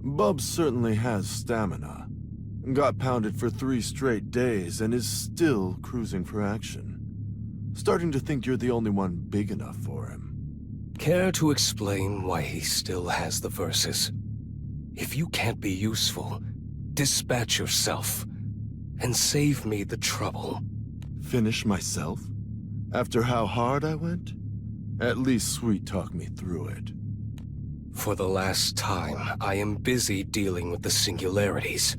Bubs certainly has stamina. Got pounded for 3 straight days and is still cruising for action. Starting to think you're the only one big enough for him. Care to explain why he still has the verses? If you can't be useful, dispatch yourself and save me the trouble. Finish myself? After how hard I went? At least sweet-talk me through it. For the last time, I am busy dealing with the singularities.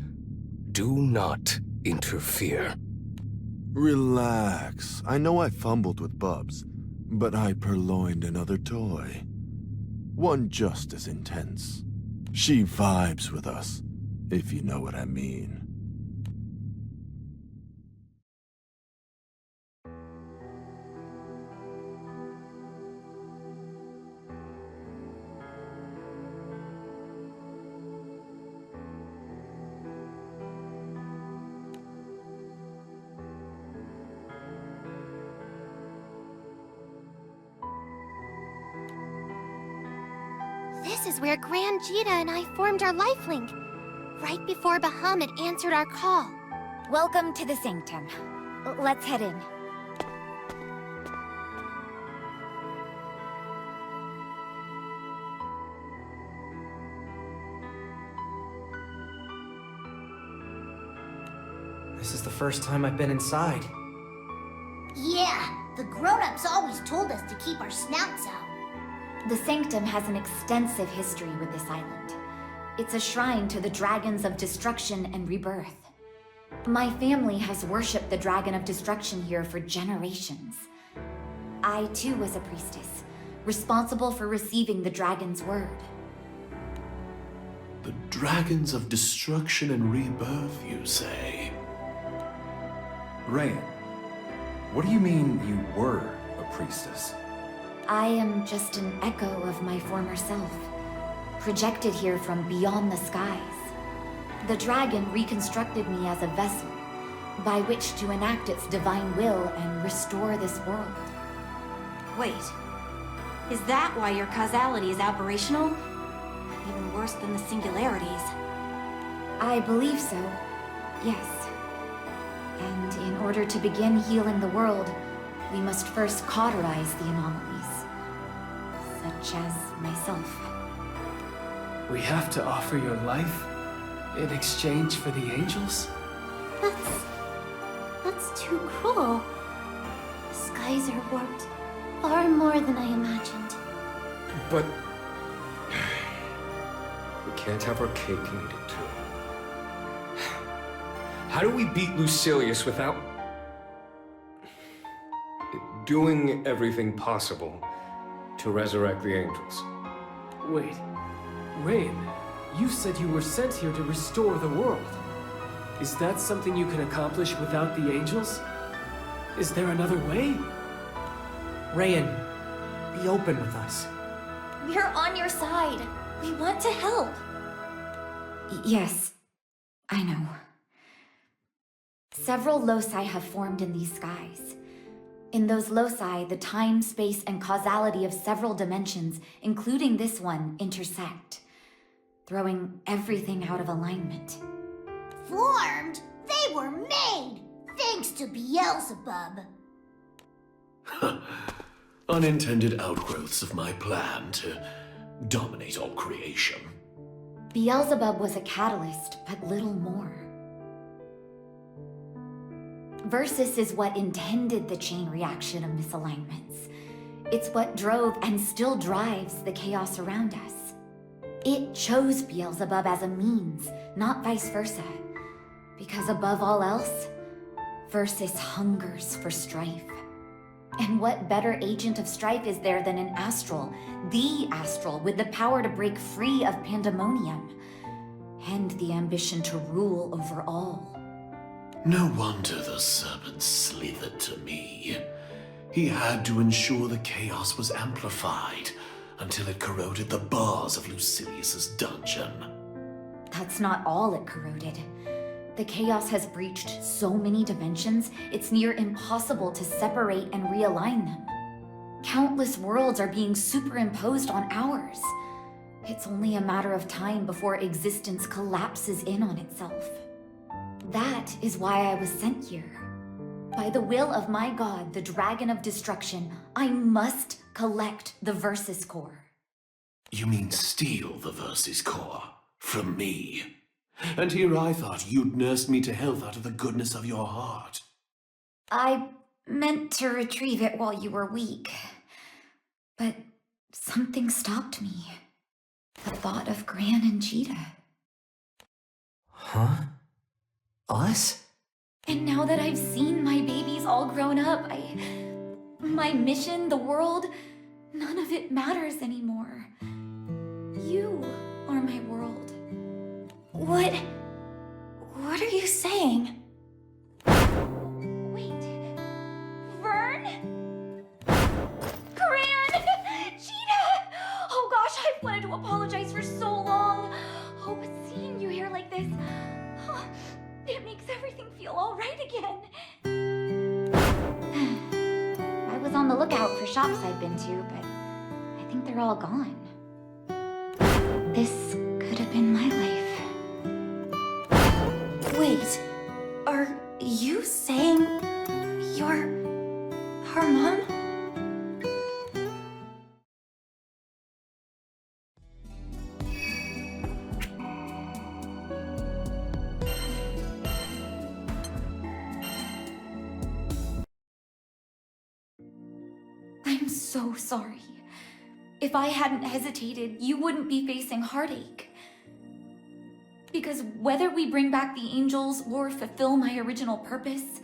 Do not interfere. Relax. I know I fumbled with Bubs, but I purloined another toy. One just as intense. She vibes with us, if you know what I mean. This is where Granblue and I formed our lifelink, right before Bahamut answered our call. Welcome to the Sanctum. Let's head in. This is the first time I've been inside. Yeah, the grown-ups always told us to keep our snouts out. The Sanctum has an extensive history with this island. It's a shrine to the Dragons of Destruction and Rebirth. My family has worshipped the Dragon of Destruction here for generations. I too was a priestess, responsible for receiving the dragon's word. The Dragons of Destruction and Rebirth, you say? Rayan, what do you mean you were a priestess? I am just an echo of my former self, projected here from beyond the skies. The dragon reconstructed me as a vessel, by which to enact its divine will and restore this world. Wait, is that why your causality is aberrational? Even worse than the singularities. I believe so, yes. And in order to begin healing the world, we must first cauterize the anomalies, such as myself. We have to offer your life in exchange for the angels? That's too cruel. The skies are warped far more than I imagined. But we can't have our cake and eat it too. How do we beat Lucilius without doing everything possible to resurrect the angels? Wait, Rayan, you said you were sent here to restore the world. Is that something you can accomplish without the angels? Is there another way? Rayan, be open with us. We're on your side. We want to help. Yes, I know. Several loci have formed in these skies. In those loci, the time, space, and causality of several dimensions, including this one, intersect, throwing everything out of alignment. Formed? They were made! Thanks to Beelzebub. Unintended outgrowths of my plan to dominate all creation. Beelzebub was a catalyst, but little more. Versus is what intended the chain reaction of misalignments. It's what drove and still drives the chaos around us. It chose Beelzebub as a means, not vice versa. Because above all else, Versus hungers for strife. And what better agent of strife is there than an astral, the astral, with the power to break free of pandemonium, and the ambition to rule over all? No wonder the serpent slithered to me. He had to ensure the chaos was amplified until it corroded the bars of Lucilius's dungeon. That's not all it corroded. The chaos has breached so many dimensions, it's near impossible to separate and realign them. Countless worlds are being superimposed on ours. It's only a matter of time before existence collapses in on itself. That is why I was sent here. By the will of my god, the Dragon of Destruction, I must collect the Versus Core. You mean steal the Versus Core from me? And here I thought you'd nursed me to health out of the goodness of your heart. I meant to retrieve it while you were weak. But something stopped me. The thought of Gran and Cheetah. Huh? Us? And now that I've seen my babies all grown up, my mission, the world, none of it matters anymore. You are my world. What are you saying? Wait. Vern? Gran! Cheetah! Oh gosh, I've wanted to apologize for so long. Oh, but seeing you here like this, it makes everything feel all right again. I was on the lookout for shops I've been to, but I think they're all gone. This could have been my life. Wait, are you saying you're her mom? I'm so sorry. If I hadn't hesitated, you wouldn't be facing heartache. Because whether we bring back the angels or fulfill my original purpose,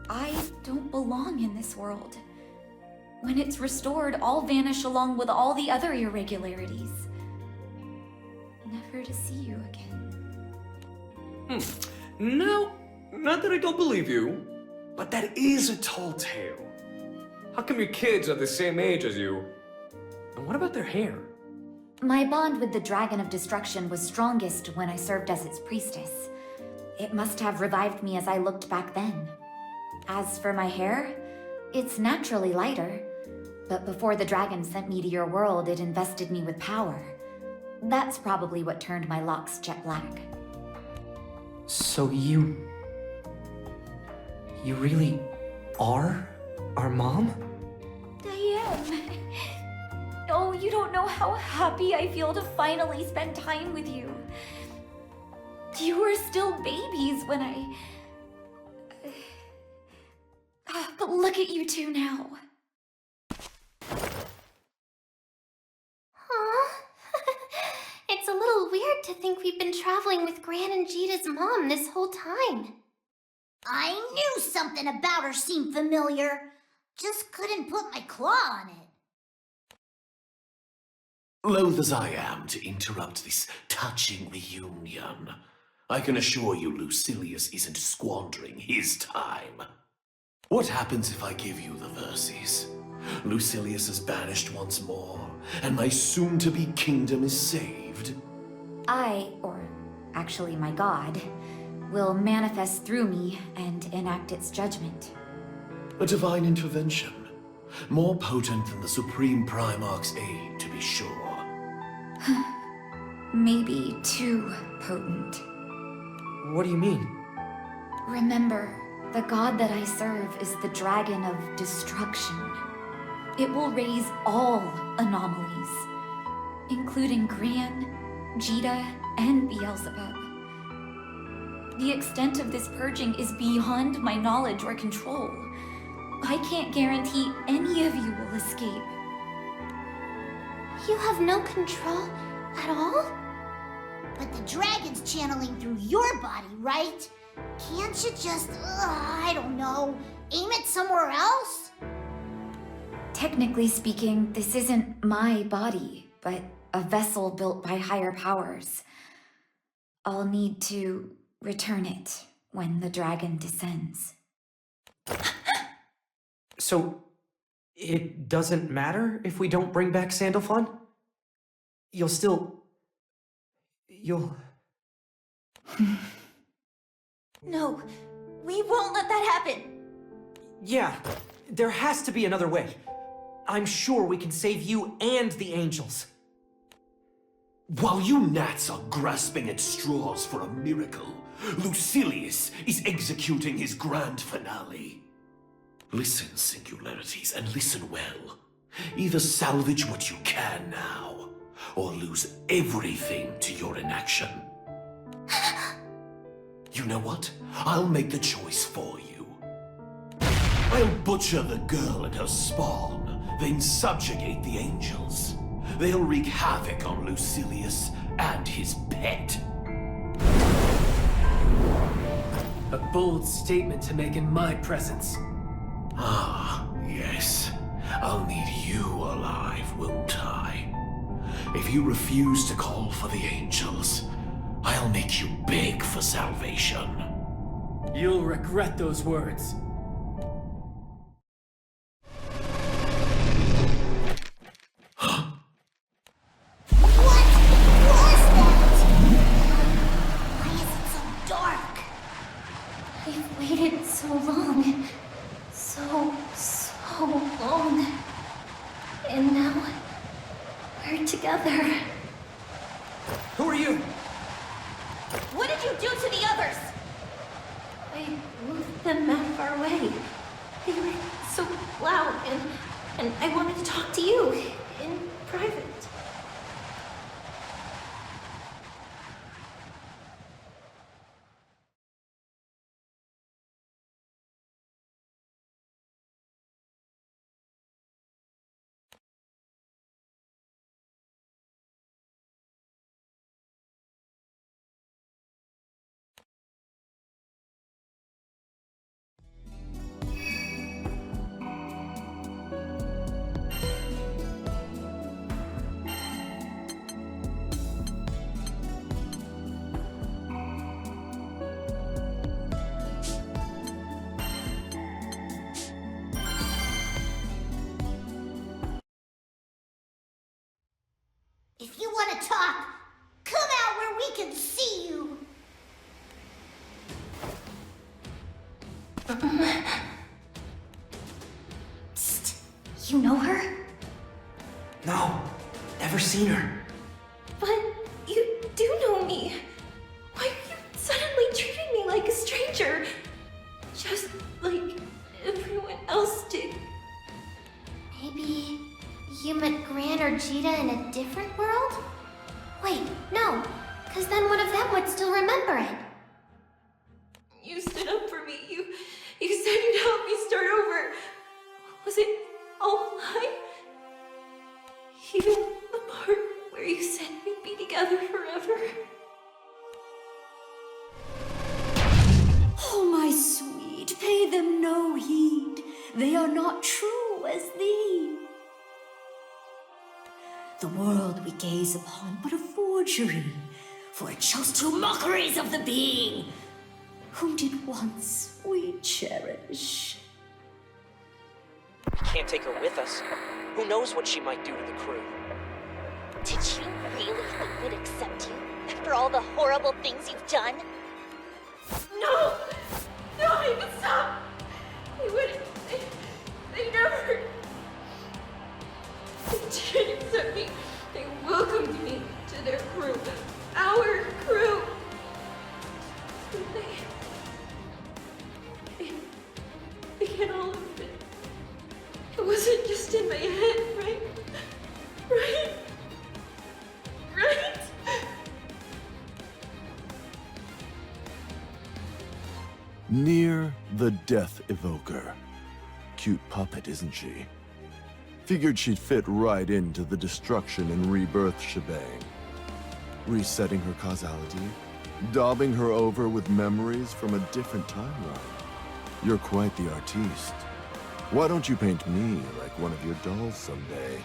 I don't belong in this world. When it's restored, I'll vanish along with all the other irregularities. Never to see you again. No, not that I don't believe you, but that is a tall tale. How come your kids are the same age as you? And what about their hair? My bond with the Dragon of Destruction was strongest when I served as its priestess. It must have revived me as I looked back then. As for my hair, it's naturally lighter. But before the dragon sent me to your world, it invested me with power. That's probably what turned my locks jet black. So you really are our mom? I am. Oh, you don't know how happy I feel to finally spend time with you. You were still babies when but look at you two now. Aw. It's a little weird to think we've been traveling with Gran and Jita's mom this whole time. I knew something about her seemed familiar. Just couldn't put my claw on it. Loath as I am to interrupt this touching reunion, I can assure you Lucilius isn't squandering his time. What happens if I give you the Verses? Lucilius is banished once more, and my soon-to-be kingdom is saved. I, or actually my god, will manifest through me and enact its judgment. A divine intervention, more potent than the Supreme Primarch's aid, to be sure. Maybe too potent. What do you mean? Remember, the god that I serve is the Dragon of Destruction. It will raise all anomalies, including Gran, Jita, and Beelzebub. The extent of this purging is beyond my knowledge or control. I can't guarantee any of you will escape. You have no control at all? But the dragon's channeling through your body, right? Can't you just, I don't know, aim it somewhere else? Technically speaking, this isn't my body, but a vessel built by higher powers. I'll need to return it when the dragon descends. So, it doesn't matter if we don't bring back Sandalphon? You'll... No, we won't let that happen. Yeah, there has to be another way. I'm sure we can save you and the angels. While you gnats are grasping at straws for a miracle, Lucilius is executing his grand finale. Listen, singularities, and listen well. Either salvage what you can now, or lose everything to your inaction. You know what? I'll make the choice for you. I'll butcher the girl and her spawn, then subjugate the angels. They'll wreak havoc on Lucilius and his pet. A bold statement to make in my presence. Ah, yes. I'll need you alive, won't I? If you refuse to call for the angels, I'll make you beg for salvation. You'll regret those words. We've waited so long. So long. And now, we're together. Who are you? What did you do to the others? I moved them out of our way. They were so loud, and I wanted to talk to you in private. If you want to talk, come out where we can see you. Psst. You know her? No, never seen her. But you do know me. Why are you suddenly treating me like a stranger? Just like everyone else did. Maybe you met Gran or Jita in a different world? Wait, no, because then one of them would still remember it. You stood up for me. You said you'd help me start over. Was it all a lie? Even the part where you said we'd be together forever? Oh, my sweet, pay them no heed. They are not true as thee. The world we gaze upon but a forgery, for it shows true mockeries of the being whom did once we cherish. We can't take her with us. Who knows what she might do to the crew? Did you really think we'd accept you after all the horrible things you've done? No! No, even stop! They wouldn't. They never. They didn't accept me. They welcomed me to their crew. Our crew. They get all of it. It wasn't just in my head, right? Right? Right? Near the Death Evoker. Cute puppet, isn't she? Figured she'd fit right into the destruction and rebirth shebang. Resetting her causality, daubing her over with memories from a different timeline. You're quite the artiste. Why don't you paint me like one of your dolls someday?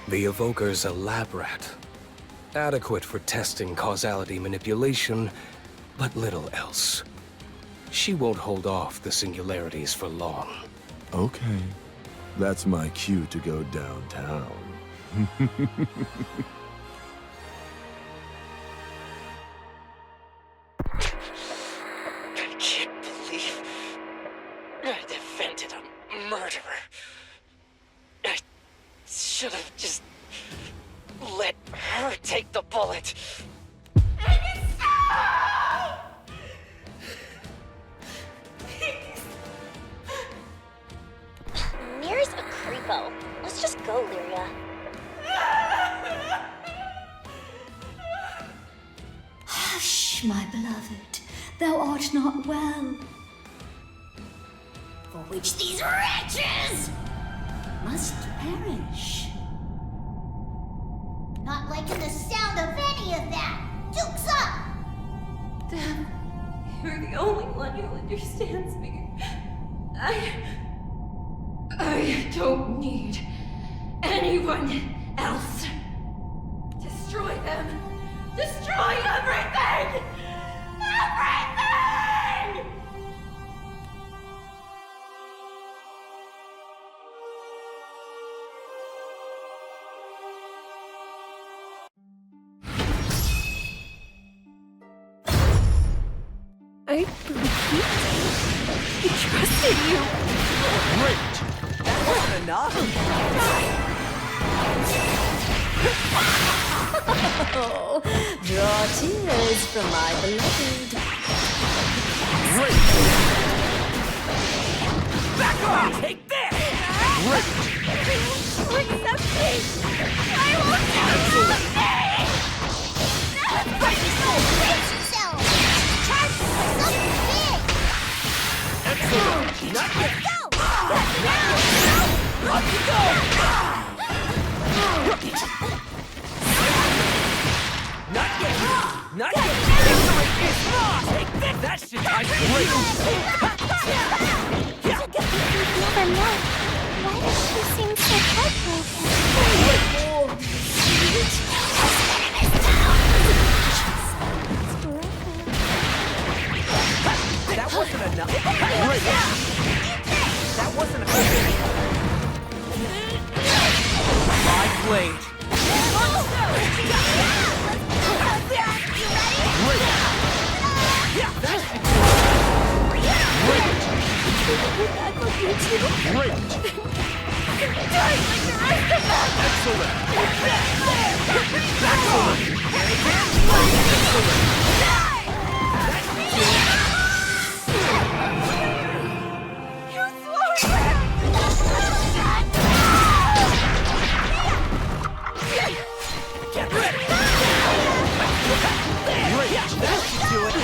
The Evoker's a lab rat. Adequate for testing causality manipulation, but little else. She won't hold off the singularities for long. Okay. That's my cue to go downtown. I can't believe I defended a murderer. I should have just let her take the bullet. perish, my beloved. Thou art not well. For which these wretches Must perish. not liking the sound of any of that. Duke's up! Damn, you're the only one who understands me. I don't need anyone else. Destroy them. Destroy everything! Everything! I believed you. I trusted you. Great! That wasn't enough! Oh, draw tears from my beloved. Great! Back off! Take this! Great! Accept me. I will Excellent! Brace yourself! Charge for something big! Excellent! Not yet! Go! Off you go! Not yet! Not yet! Victory is lost! Take this! That should time great! Never know. Why does she seem so heartbroken? That wasn't enough! Great! That wasn't enough! My blade! Great! Yeah, that should do it! Great! Great! Excellent! Back on! Excellent! Get ready! Great! That should do it!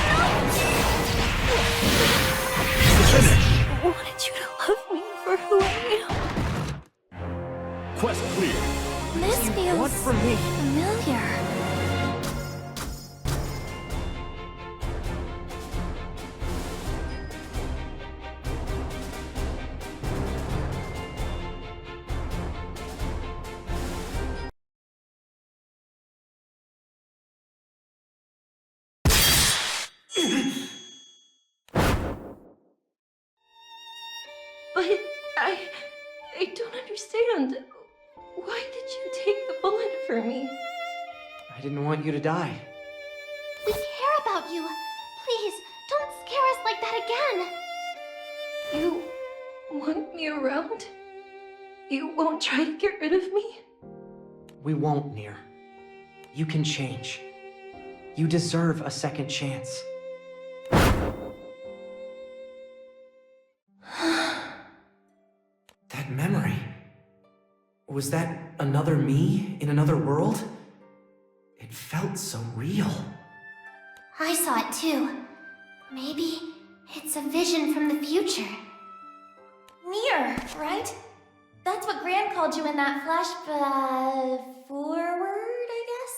Finish! I wanted you to love me for who I am. Quest clear. This feels What from me? familiar. But I don't understand. Why did you take the bullet for me? I didn't want you to die. We care about you. Please, don't scare us like that again. You want me around? You won't try to get rid of me? We won't, Nier. You can change. You deserve a second chance. That memory. Was that another me in another world? It felt so real. I saw it too. Maybe it's a vision from the future. Nier, right? That's what Gran called you in that flash, forward, I guess?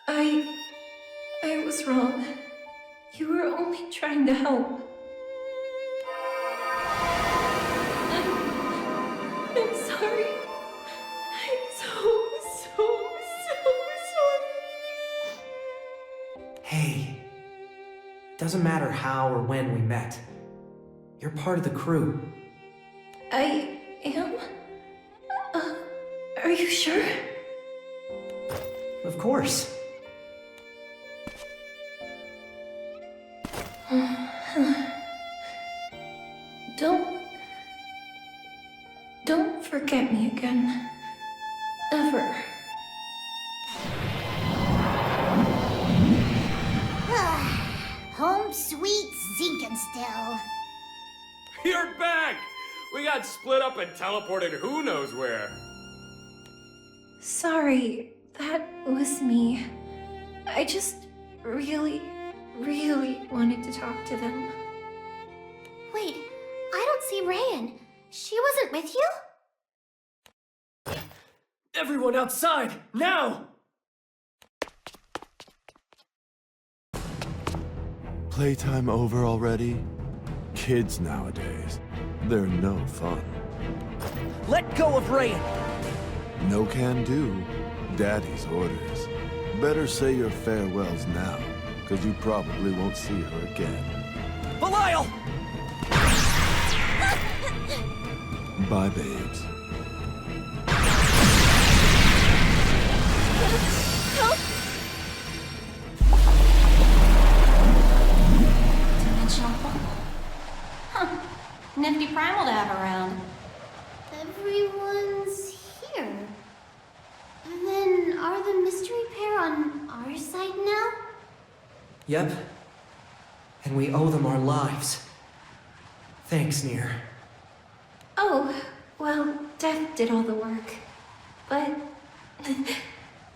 I was wrong. You were only trying to help. I'm sorry. I'm so sorry. Hey, doesn't matter how or when we met. You're part of the crew. I am? Are you sure? Of course. Don't forget me again. Ever. Home sweet Zinkenstill. You're back! We got split up and teleported who knows where. Sorry, that was me. I just really wanted to talk to them. Wait, I don't see Rayan. She wasn't with you? Everyone outside, now! Playtime over already? Kids nowadays, they're no fun. Let go of Rayan! No can do. Daddy's orders. Better say your farewells now, because you probably won't see her again. Belial! Bye, babes. Dimensional bubble. Huh. Nifty primal to have around. Everyone's here. And then, are the mystery pair on our side now? Yep. And we owe them our lives. Thanks, Nier. Oh, well, Death did all the work. But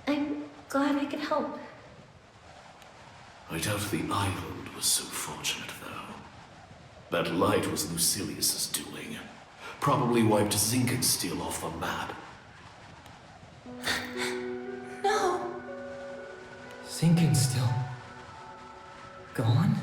I'm glad I could help. I doubt the island was so fortunate, though. That light was Lucilius's doing. Probably wiped Zinkenstill off the map. No! Zinkenstill. Gone?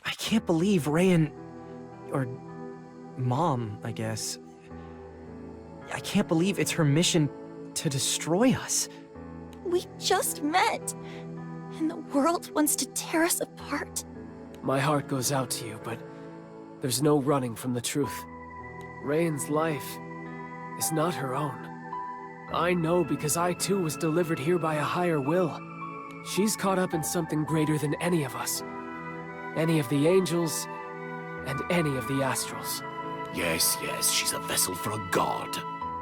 I can't believe Rayan... or... Mom, I guess. I can't believe it's her mission to destroy us. We just met, and the world wants to tear us apart. My heart goes out to you, but there's no running from the truth. Rayan's life is not her own. I know because I too was delivered here by a higher will. She's caught up in something greater than any of us. Any of the angels, and any of the astrals. Yes, she's a vessel for a god.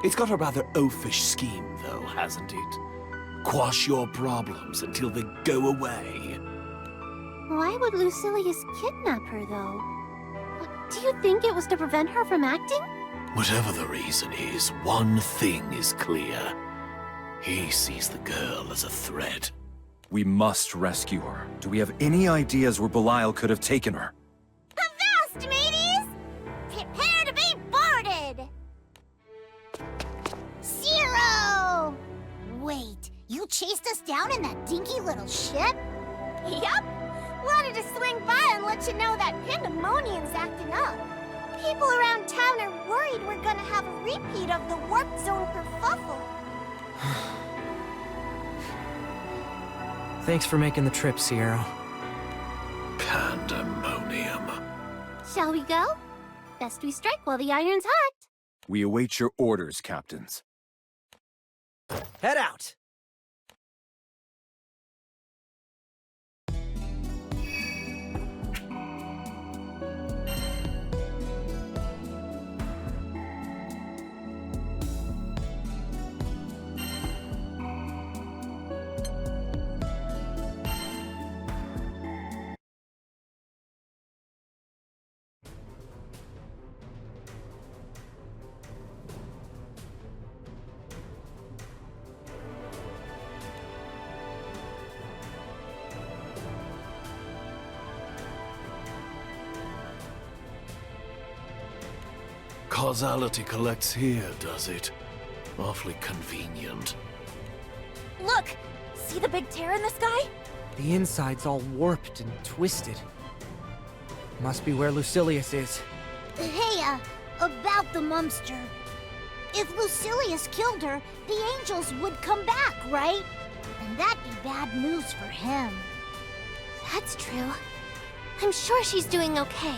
It's got a rather oafish scheme, though, hasn't it? Quash your problems until they go away. Why would Lucilius kidnap her, though? Do you think it was to prevent her from acting? Whatever the reason is, one thing is clear. He sees the girl as a threat. We must rescue her. Do we have any ideas where Belial could have taken her? Avast, mateys! Prepare to be boarded! Zero! Wait, you chased us down in that dinky little ship? Yup! Wanted to swing by and let you know that Pandemonium's acting up. People around town are worried we're gonna have a repeat of the warp zone kerfuffle. Thanks for making the trip, Sierra. Pandemonium. Shall we go? Best we strike while the iron's hot. We await your orders, captains. Head out! Causality collects here, does it? Awfully convenient. Look! See the big tear in the sky? The inside's all warped and twisted. Must be where Lucilius is. Hey, about the Mumster. If Lucilius killed her, the angels would come back, right? And that'd be bad news for him. That's true. I'm sure she's doing okay.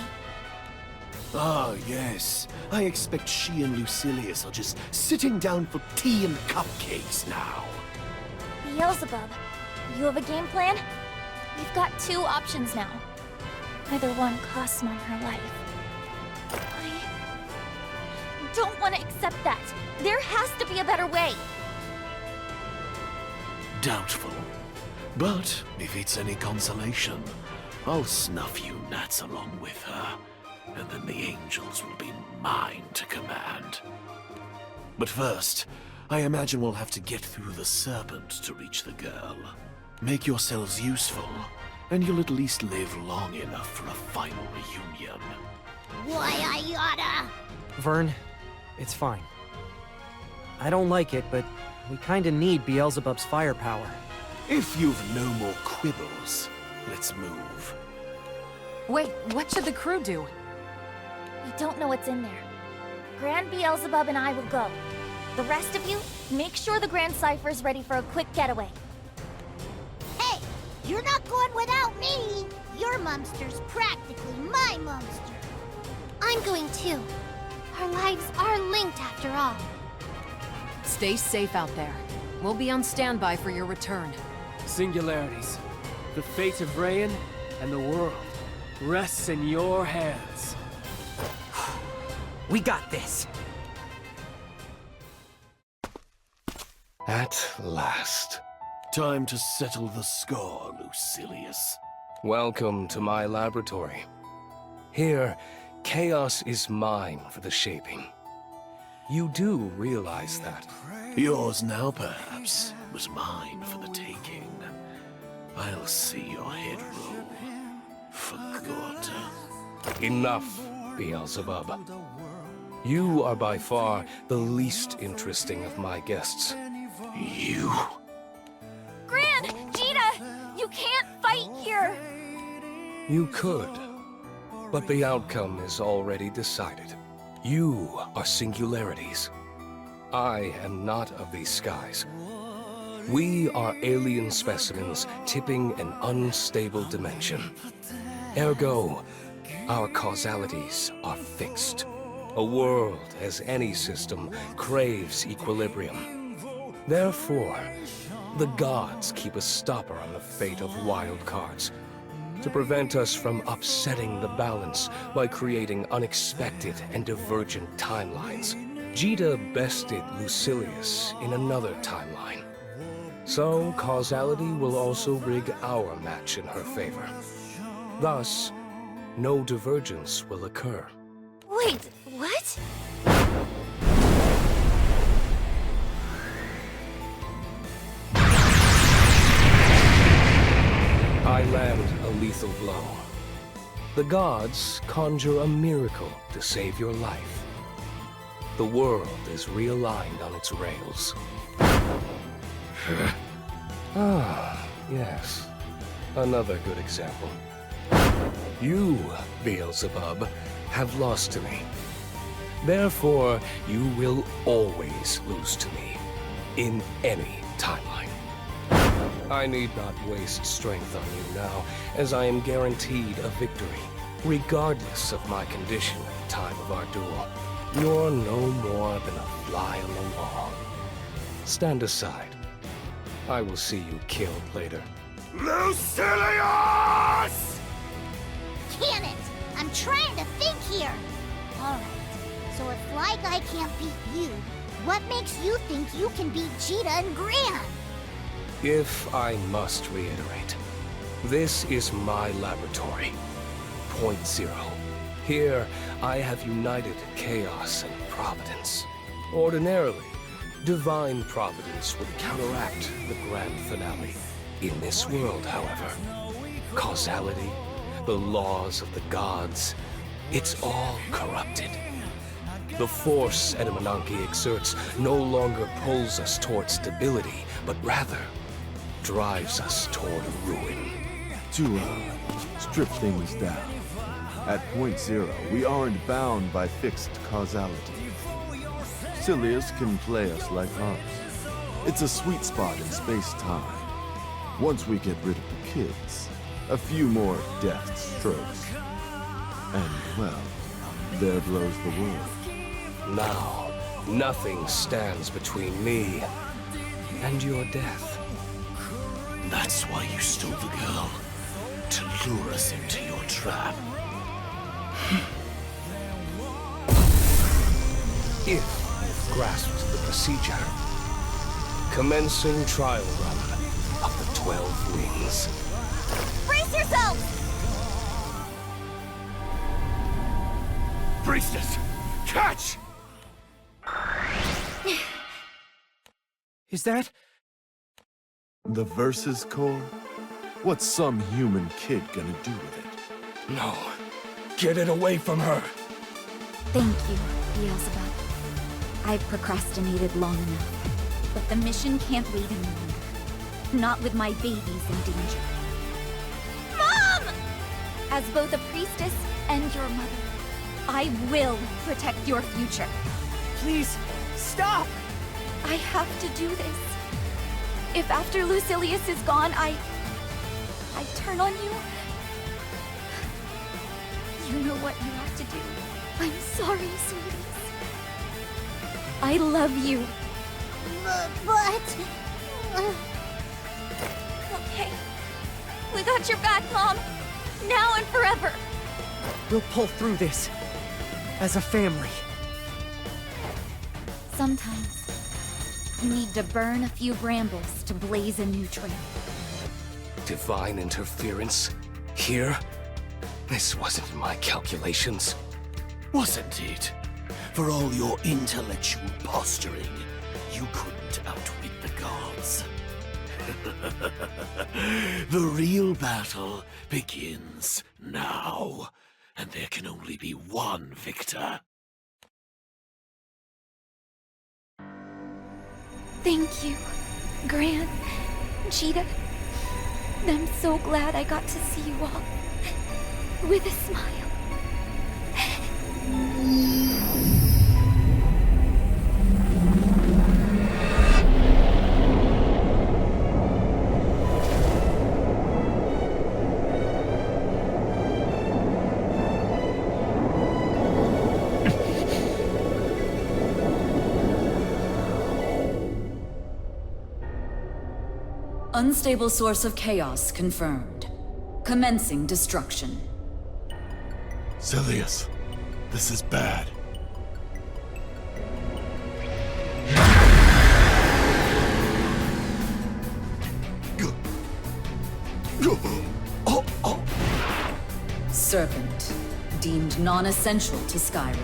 Ah, yes. I expect she and Lucilius are just sitting down for tea and cupcakes now. Beelzebub, you have a game plan? We've got two options now. Either one costs Mom her life. I don't want to accept that. There has to be a better way. Doubtful. But if it's any consolation, I'll snuff you gnats along with her, and then the angels will be mine to command. But first, I imagine we'll have to get through the serpent to reach the girl. Make yourselves useful, and you'll at least live long enough for a final reunion. Why, I oughta... Vern, it's fine. I don't like it, but we kinda need Beelzebub's firepower. If you've no more quibbles, let's move. Wait, what should the crew do? We don't know what's in there. Grand Beelzebub and I will go. The rest of you, make sure the Grand Cypher's ready for a quick getaway. Hey, you're not going without me! Your Mumster's practically my Mumster. I'm going too. Our lives are linked after all. Stay safe out there. We'll be on standby for your return. Singularities. The fate of Rayan and the world rests in your hands. We got this! At last. Time to settle the score, Lucilius. Welcome to my laboratory. Here, chaos is mine for the shaping. You do realize that? Yours now, perhaps, was mine for the taking. I'll see your head roll. For good. Enough, Beelzebub. You are by far the least interesting of my guests. You? Gran! Jita! You can't fight here! You could, but the outcome is already decided. You are singularities. I am not of these skies. We are alien specimens tipping an unstable dimension. Ergo, our causalities are fixed. A world, as any system, craves equilibrium. Therefore, the gods keep a stopper on the fate of wild cards, to prevent us from upsetting the balance by creating unexpected and divergent timelines. Jita bested Lucilius in another timeline. So, causality will also rig our match in her favor. Thus, no divergence will occur. Wait, what? I land a lethal blow. The gods conjure a miracle to save your life. The world is realigned on its rails. Ah, yes. Another good example. You, Beelzebub, have lost to me. Therefore, you will always lose to me, in any timeline. I need not waste strength on you now, as I am guaranteed a victory, regardless of my condition at the time of our duel. You're no more than a fly on the wall. Stand aside. I will see you killed later. Lucilius! Can it? I'm trying to think here. Alright, so if Fly Guy can't beat you, what makes you think you can beat Jita and Gran? If I must reiterate, this is my laboratory. Point Zero. Here, I have united chaos and providence. Ordinarily, divine providence would counteract the grand finale. In this world, however, causality, the laws of the gods, it's all corrupted. The force Edamananki exerts no longer pulls us toward stability, but rather drives us toward ruin. To, strip things down. At point zero, we aren't bound by fixed causality. Silius can play us like harps. It's a sweet spot in space-time. Once we get rid of the kids, a few more deft strokes, and, well, there blows the world. Now, nothing stands between me and your death. That's why you stole the girl. To lure us into your trap. If you've grasped the procedure, commencing trial run of the 12 Wings. Brace yourselves! Priestess! Catch! Is that? The Versus Core? What's some human kid gonna do with it? No. Get it away from her! Thank you, Beelzebub. I've procrastinated long enough, but the mission can't wait any longer. Not with my babies in danger. Mom! As both a priestess and your mother, I will protect your future. Please, stop! I have to do this. If after Lucilius is gone, I turn on you, you know what you have to do. I'm sorry, sweeties. I love you. But... Okay. We got your back, Mom. Now and forever. We'll pull through this. As a family. Sometimes, you need to burn a few brambles to blaze a new trail. Divine interference? Here? This wasn't in my calculations. Wasn't it? For all your intellectual posturing, you couldn't outwit the gods. The real battle begins now, and there can only be one victor. Thank you, Gran, Cheetah. I'm so glad I got to see you all with a smile. Unstable source of chaos confirmed. Commencing destruction. Silius, this is bad. Serpent, deemed non-essential to Skyrim.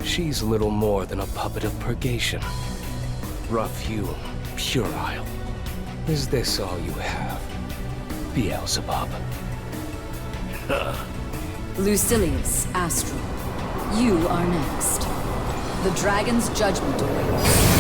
She's little more than a puppet of purgation. Rough-hewn, puerile. Is this all you have, Beelzebub? Lucilius, Astral. You are next. The dragon's judgment awaits.